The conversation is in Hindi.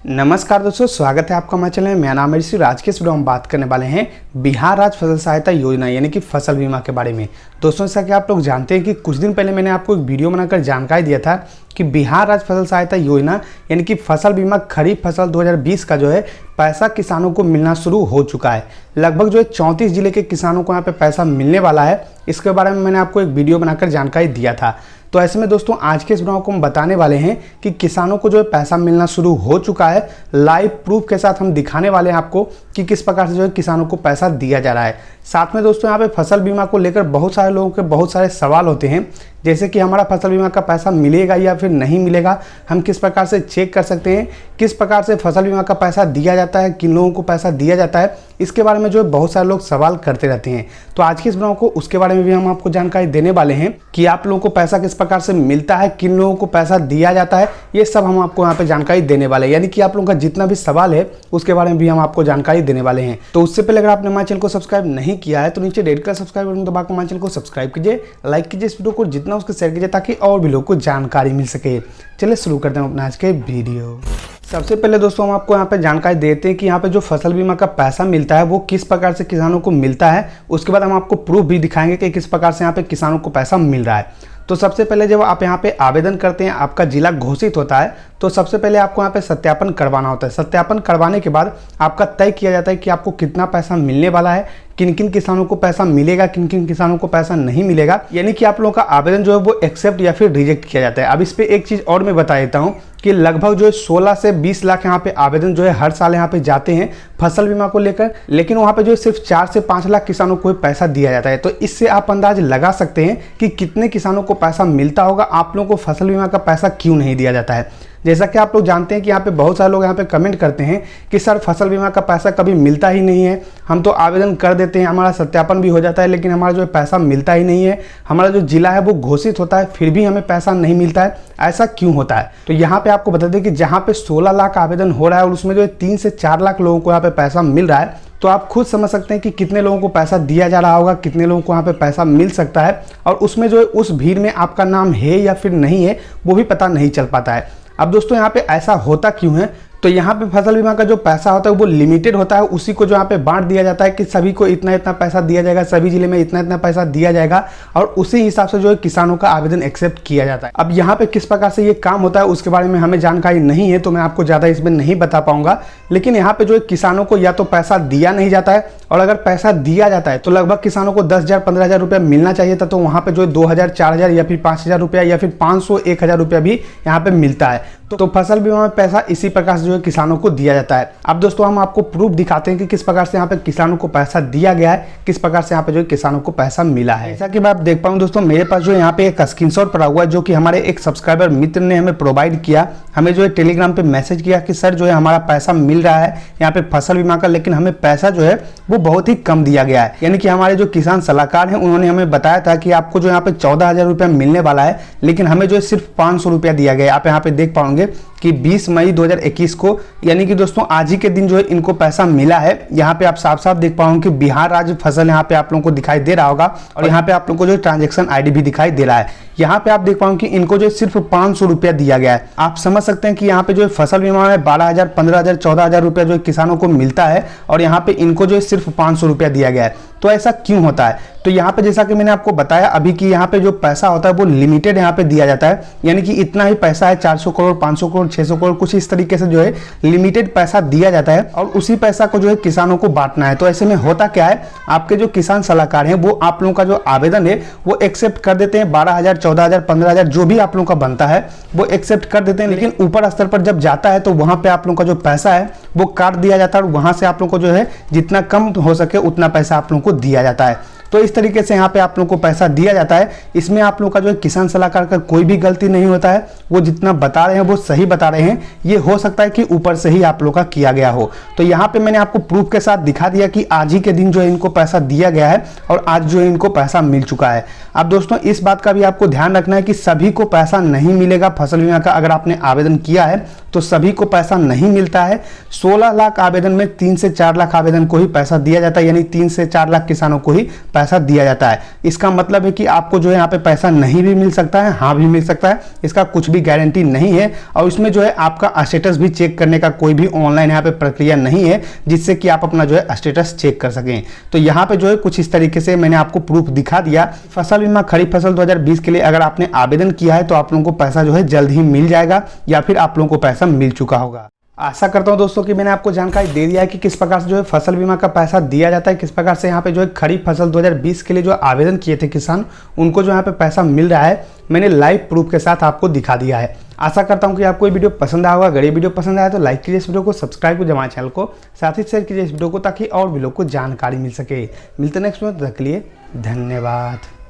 नमस्कार दोस्तों, स्वागत है आपका हमारे चैनल में। मेरा नाम है ऋषि। आज के इस वीडियो में हम बात करने वाले हैं बिहार राज्य फसल सहायता योजना यानी कि फसल बीमा के बारे में। दोस्तों, जैसा कि आप लोग जानते हैं कि कुछ दिन पहले मैंने आपको एक वीडियो बनाकर जानकारी दिया था कि बिहार राज्य फसल सहायता योजना यानी कि फसल बीमा खरीफ फसल 2020 का जो है पैसा किसानों को मिलना शुरू हो चुका है। लगभग जो है 34 जिले के किसानों को यहाँ पे पैसा मिलने वाला है। इसके बारे में मैंने आपको एक वीडियो बनाकर जानकारी दिया था। तो ऐसे में दोस्तों, आज के इस वीडियो को हम बताने वाले हैं कि किसानों को जो है पैसा मिलना शुरू हो चुका है। लाइव प्रूफ के साथ हम दिखाने वाले हैं आपको कि किस प्रकार से जो है किसानों को पैसा दिया जा रहा है। साथ में दोस्तों, यहाँ पे फसल बीमा को लेकर बहुत सारे लोगों के बहुत सारे सवाल होते हैं, जैसे कि हमारा फसल बीमा का पैसा मिलेगा या फिर नहीं मिलेगा, हम किस प्रकार से चेक कर सकते हैं, किस प्रकार से फसल बीमा का पैसा दिया जाता है, किन लोगों को पैसा दिया जाता है, इसके बारे में जो है बहुत सारे लोग सवाल करते रहते हैं। तो आज के इस वीडियो को उसके बारे में भी हम आपको जानकारी देने वाले हैं कि आप लोगों को पैसा किस प्रकार से मिलता है, किन लोगों को पैसा दिया जाता है, ये सब हम आपको यहाँ पे जानकारी देने वाले हैं। यानी कि आप लोगों का जितना भी सवाल है उसके बारे में भी हम आपको जानकारी देने वाले हैं। तो उससे पहले अगर आपने हमारे चैनल को सब्सक्राइब नहीं किया है तो नीचे रेड कलर सब्सक्राइब बटन दबाकर हमारे चैनल को सब्सक्राइब कीजिए, लाइक कीजिए इस वीडियो को, जितना उसको शेयर कीजिए ताकि और भी लोग को जानकारी मिल सके। चलिए शुरू करते हैं अपना आज के वीडियो। सबसे पहले दोस्तों, हम आपको यहाँ पे जानकारी देते हैं कि यहाँ पे जो फसल बीमा का पैसा मिलता है वो किस प्रकार से किसानों को मिलता है। उसके बाद हम आपको प्रूफ भी दिखाएंगे कि किस प्रकार से यहाँ पे किसानों को पैसा मिल रहा है। तो सबसे पहले जब आप यहाँ पे आवेदन करते हैं, आपका जिला घोषित होता है, तो सबसे पहले आपको यहाँ पे सत्यापन करवाना होता है। सत्यापन करवाने के बाद आपका तय किया जाता है कि आपको कितना पैसा मिलने वाला है, किन किन किसानों को पैसा मिलेगा, किन किन किसानों को पैसा नहीं मिलेगा। यानी कि आप लोगों का आवेदन जो है वो एक्सेप्ट या फिर रिजेक्ट किया जाता है। अब इस पे एक चीज़ और मैं बता देता हूँ कि लगभग जो है 16 से 20 लाख यहाँ पे आवेदन जो है हर साल यहाँ पे जाते हैं फसल बीमा को लेकर, लेकिन वहाँ पे जो है सिर्फ 4 से 5 लाख किसानों को पैसा दिया जाता है। तो इससे आप अंदाज लगा सकते हैं कि कितने किसानों को पैसा मिलता होगा। आप लोगों को फसल बीमा का पैसा क्यों नहीं दिया जाता है। जैसा कि आप लोग जानते हैं कि यहाँ पे बहुत सारे लोग यहाँ पे कमेंट करते हैं कि सर फसल बीमा का पैसा कभी मिलता ही नहीं है, हम तो आवेदन कर देते हैं, हमारा सत्यापन भी हो जाता है, लेकिन हमारा जो है पैसा मिलता ही नहीं है। हमारा जो जिला है वो घोषित होता है फिर भी हमें पैसा नहीं मिलता है, ऐसा क्यों होता है। तो यहाँ पे आपको बता दें कि जहाँ पे 16 लाख आवेदन हो रहा है और उसमें जो है 3 से 4 लाख लोगों को यहाँ पे पैसा मिल रहा है, तो आप खुद समझ सकते हैं कि कितने लोगों को पैसा दिया जा रहा होगा, कितने लोगों को यहाँ पे पैसा मिल सकता है। और उसमें जो है उस भीड़ में आपका नाम है या फिर नहीं है वो भी पता नहीं चल पाता है। अब दोस्तों, यहाँ पे ऐसा होता क्यों है, तो यहाँ पे फसल बीमा का जो पैसा होता है वो लिमिटेड होता है। उसी को जो यहाँ पे बांट दिया जाता है कि सभी को इतना इतना पैसा दिया जाएगा, सभी जिले में इतना इतना पैसा दिया जाएगा, और उसी हिसाब से जो है किसानों का आवेदन एक्सेप्ट किया जाता है। अब यहाँ पे किस प्रकार से ये काम होता है उसके बारे में हमें जानकारी नहीं है, तो मैं आपको ज़्यादा इसमें नहीं बता पाऊंगा। लेकिन यहाँ पे जो है किसानों को या तो पैसा दिया नहीं जाता है, और अगर पैसा दिया जाता है तो लगभग किसानों को 10,000 15,000 रुपया मिलना चाहिए था। तो वहाँ पे जो है 2,000 4,000 या फिर 5,000 रुपया या फिर 500 1,000 रुपया भी यहाँ पे मिलता है। तो फसल बीमा में पैसा इसी प्रकार से जो है किसानों को दिया जाता है। अब दोस्तों, हम आपको प्रूफ दिखाते हैं कि किस प्रकार से यहाँ पे किसानों को पैसा दिया गया है, किस प्रकार से यहाँ पे जो है किसानों को पैसा मिला है। जैसा कि मैं आप देख पाऊँ दोस्तों, मेरे पास जो यहाँ पे एक स्क्रीनशॉट पड़ा हुआ है जो कि हमारे एक सब्सक्राइबर मित्र ने हमें प्रोवाइड किया। हमें जो है टेलीग्राम पे मैसेज किया कि सर जो है हमारा पैसा मिल रहा है यहाँ पे फसल बीमा का, लेकिन हमें पैसा जो है वो बहुत ही कम दिया गया है। यानी कि हमारे जो किसान सलाहकार हैं उन्होंने हमें बताया था कि आपको जो यहाँ पे 14,000 रुपया मिलने वाला है, लेकिन हमें जो है सिर्फ 500 रुपया दिया गया है। आप यहाँ पे देख पाओगे कि 20 मई 2021 को, यानी कि दोस्तों आज ही के दिन जो है इनको पैसा मिला है। यहाँ पे आप साफ साफ देख पाओगे कि बिहार राज्य फसल यहाँ पे आप लोगों को दिखाई दे रहा होगा, और यहाँ पे आप लोगों को जो ट्रांजैक्शन आईडी भी दिखाई दे रहा है। यहाँ पे आप देख पाओगे कि इनको जो सिर्फ 500 रुपया दिया गया है। आप समझ सकते हैं कि यहाँ पे जो है फसल बीमा में 12,000 15,000 14,000 रुपया जो है किसानों को मिलता है, और यहाँ पे इनको जो है सिर्फ 500 रुपया दिया गया है। तो ऐसा क्यों होता है, तो यहाँ पे जैसा कि मैंने आपको बताया अभी कि यहाँ पे जो पैसा होता है वो लिमिटेड यहाँ पे दिया जाता है। यानी कि इतना ही पैसा है, 400 करोड़ 500 करोड़ 600 करोड़ कुछ इस तरीके से जो है लिमिटेड पैसा दिया जाता है, और उसी पैसा को जो है किसानों को बांटना है। तो ऐसे में होता क्या है, आपके जो किसान सलाहकार हैं वो आप लोगों का जो आवेदन है वो एक्सेप्ट कर देते हैं। 12,000 14,000 15,000 जो भी आप लोगों का बनता है वो एक्सेप्ट कर देते हैं, लेकिन ऊपर स्तर पर जब जाता है तो वहां पे आप लोगों का जो पैसा है वो काट दिया जाता है, और वहां से आप लोगों को जो है जितना कम हो सके उतना पैसा आप लोगों को दिया जाता है। तो इस तरीके से यहाँ पे आप लोगों को पैसा दिया जाता है। इसमें आप लोगों का जो है किसान सलाहकार का कोई भी गलती नहीं होता है, वो जितना बता रहे हैं वो सही बता रहे हैं। ये हो सकता है कि ऊपर से ही आप लोगों का किया गया हो। तो यहाँ पे मैंने आपको प्रूफ के साथ दिखा दिया कि आज ही के दिन जो है इनको पैसा दिया गया है, और आज जो है इनको पैसा मिल चुका है। अब दोस्तों, इस बात का भी आपको ध्यान रखना है कि सभी को पैसा नहीं मिलेगा फसल बीमा का। अगर आपने आवेदन किया है तो सभी को पैसा नहीं मिलता है। 16 लाख आवेदन में 3 से 4 लाख आवेदन को ही पैसा दिया जाता है, यानी 3 से 4 लाख किसानों को ही पैसा दिया जाता है। इसका मतलब है कि आपको जो है यहाँ पे पैसा नहीं भी मिल सकता है, हाँ भी मिल सकता है, इसका कुछ भी गारंटी नहीं है। और इसमें जो है आपका स्टेटस भी चेक करने का कोई भी ऑनलाइन यहाँ पे प्रक्रिया नहीं है जिससे कि आप अपना जो है स्टेटस चेक कर सकें। तो यहाँ पे जो है कुछ इस तरीके से मैंने आपको प्रूफ दिखा दिया। फसल बीमा खरीफ फसल 2020 के लिए अगर आपने आवेदन किया है तो आप लोगों को पैसा जो है जल्द ही मिल जाएगा या फिर आप लोगों को पैसा मिल चुका होगा। आशा करता हूं दोस्तों कि मैंने आपको जानकारी दे दिया है कि किस प्रकार से जो है फसल बीमा का पैसा दिया जाता है, किस प्रकार से यहाँ पे जो है खरीफ फसल 2020 के लिए जो आवेदन किए थे किसान उनको जो यहाँ पे पैसा मिल रहा है, मैंने लाइव प्रूफ के साथ आपको दिखा दिया है। आशा करता हूं कि आपको ये वीडियो पसंद आया होगा। अगर ये वीडियो पसंद आया तो लाइक कीजिए इस वीडियो को, सब्सक्राइब कीजिए हमारे चैनल को, साथ ही शेयर कीजिए इस वीडियो को ताकि और भी लोग को जानकारी मिल सके। मिलते नेक्स्ट वीडियो, तब तक के लिए धन्यवाद।